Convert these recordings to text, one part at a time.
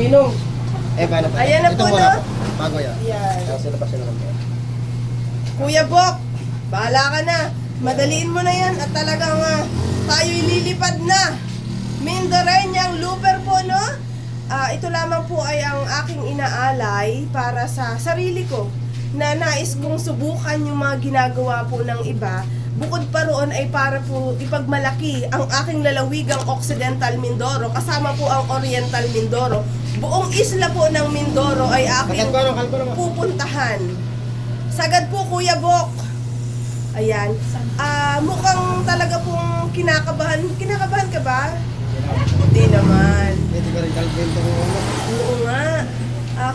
Ninong. Paano pa? Ayan na Ito po, muna no? po. Bago yan. Yan. Sino pa sila naman? Kuya Bok, bahala ka na. Madaliin mo na yan at talagang tayo'y lilipad na. Mindoreñang Looper po, no? Ito lamang po ay ang aking inaalay para sa sarili ko na nais kong subukan yung mga ginagawa po ng iba. Bukod pa roon ay para po ipagmalaki ang aking lalawigang Occidental Mindoro kasama po ang Oriental Mindoro. Buong isla po ng Mindoro ay aking pupuntahan. Sagad po, Kuya Bok. Ayan. Mukhang talaga pong kinakabahan. Kinakabahan ka ba? Hindi naman. Hindi ka rin kalbento ko. Oo nga.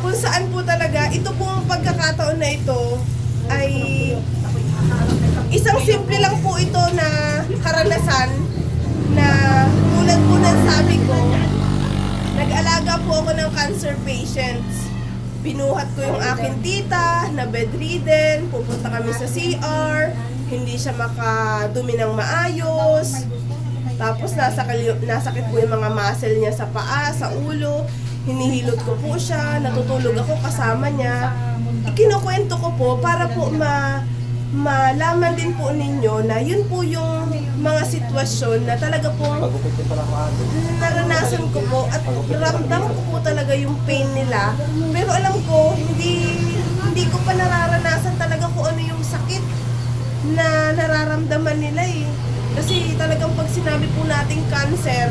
Kung saan po talaga, ito pong pagkakataon na ito ay isang simple lang po ito na karanasan na tulad po ng sabi ko, nag-alaga po ako ng cancer patients. Binuhat ko yung aking tita na bedridden, pupunta kami sa CR, hindi siya makadumi ng maayos. Tapos nasakit po yung mga muscle niya sa paa, sa ulo. Hinihilot ko po siya, natutulog ako kasama niya. Ikinukwento ko po para po malaman din po ninyo na yun po yung mga sitwasyon na talaga pong naranasan ko po at ramdam ko po talaga yung pain nila. Pero alam ko, hindi ko pa nararanasan talaga kung ano yung sakit na nararamdaman nila eh. Kasi talagang pag sinabi po nating cancer,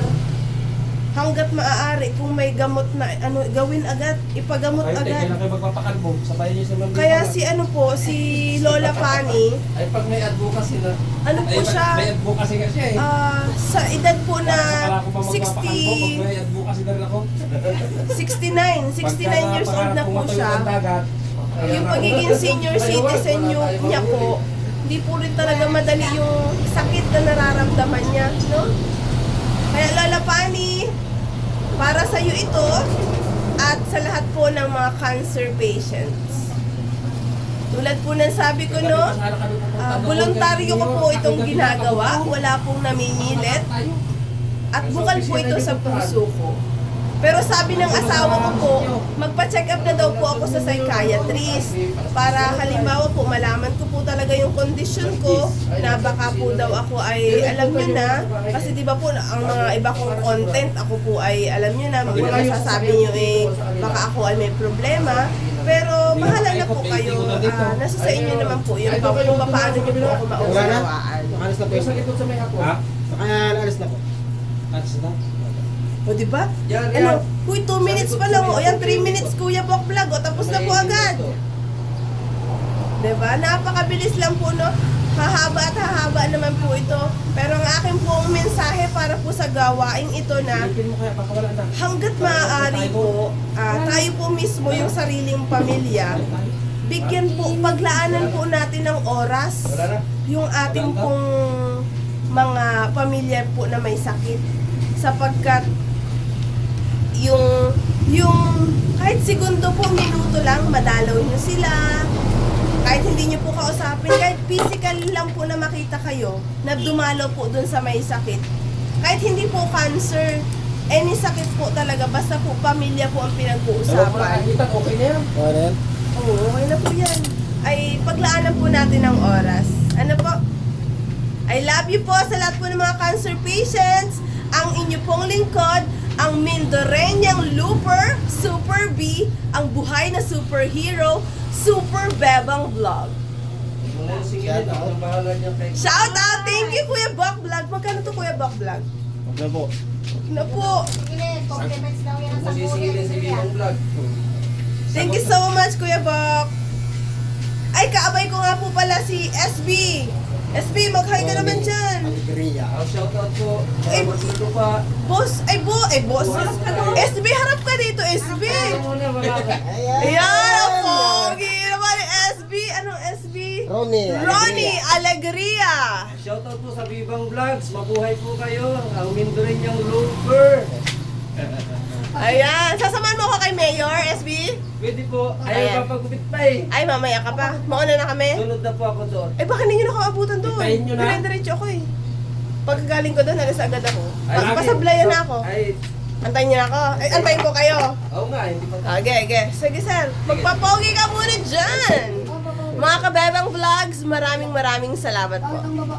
hanggat maaari kung may gamot na gawin agad, ipagamot agad. Kailan kayo magpapakalbo? Sabayan niyo sa mga. Kaya si Lola Pani, ay pag may advocacy na. ano po siya, May advocacy nga siya eh. sa edad po na Akala ko pa magpapakalbo pag may advocacy na rin ako. 69 years old na po siya. Yung pagiging senior citizen niya po, hindi po rin talaga madali yung sakit na nararamdaman niya, no? Kaya Lola Pani, para sa iyo ito at sa lahat po ng mga cancer patients. Tulad po ng sabi ko, no, voluntaryo ko po itong ginagawa, wala pong namimilit at bukal po ito sa puso ko. Pero sabi ng asawa ko po, magpa-check up na daw po ako sa psychiatrist para halimbawa po malaman ko po talaga yung kondisyon ko na baka po daw ako ay alam nyo na, kasi di ba po ang mga iba kong content ako po ay alam nyo na, masasabi nyo eh baka ako ay may problema. Pero bahala na po kayo, nasa sa inyo naman po yung kung paano nyo po ako maunawaan. Alis na po. Sa likod sa may hapon. Ha? Alis na po. Alis na? O diba? Ano? Uy, 2 minutes pa lang. O yan, 3 minutes Kuya Bok Vlog. O tapos na po agad. Diba? Napakabilis lang po, no? Hahaba at hahaba naman po ito. Pero ang akin pong mensahe para po sa gawain ito na hanggat maaari po, tayo po mismo yung sariling pamilya, bigyan po, paglaanan po natin ng oras yung ating pong mga pamilya po na may sakit. Sapagkat yung kahit segundo po, minuto lang, madalaw nyo sila. Kahit hindi nyo po kausapin, kahit physical lang po na makita kayo, na dumalaw po dun sa may sakit. Kahit hindi po cancer, any sakit po talaga, basta po pamilya po ang pinag-uusapan. Okay na yan. Okay na yan? Oo, okay na po yan. Ay, paglaanan po natin ng oras. Ano po? I love you po sa lahat po ng mga cancer patients. Ang inyo pong lingkod, ang Mindoreñang Looper, Super B, ang buhay na superhero, Super Bebang Vlog. Shout out! Thank you, Kuya Bok Vlog. Magkano to, Kuya Bok Vlog? Okay po. Na po. Compliments daw yan sa Masisingilin si Bibong Vlog. Thank you so much, Kuya Bok. Ay, kaabay ko nga po pala si SB. SB, mag-hi ka naman dyan. Alegria. Shoutout po. Ay, Salamat pa. boss. Boss. SB, harap ka dito, SB. Ayan, ang pogi naman ni SB. Anong SB? Ronnie Alegria. Shoutout po sa Bibang Vlogs. Mabuhay po kayo. Ang Mindoreñang Looper. Ayan, sasamahan mo ako kay Mayor, SB? Pwede po. Ayan. Ayaw papagupit pa eh. Ay, mamaya ka pa. Mauna na kami. Sunod na po ako doon. Eh, baka hindi nyo nakaabutan doon. Ipahin nyo na. Dire-diretso ako eh. Pagkagaling ko doon, alis agad ako. Ay, Pasablayan na ako. Ay, Antayin niyo na ako. Antayin ko kayo. Oo nga, hindi pa. Okay. Sige, sir. Magpapogi ka muna dyan. Mga kabebang vlogs, maraming salamat po. Bawat ang baba.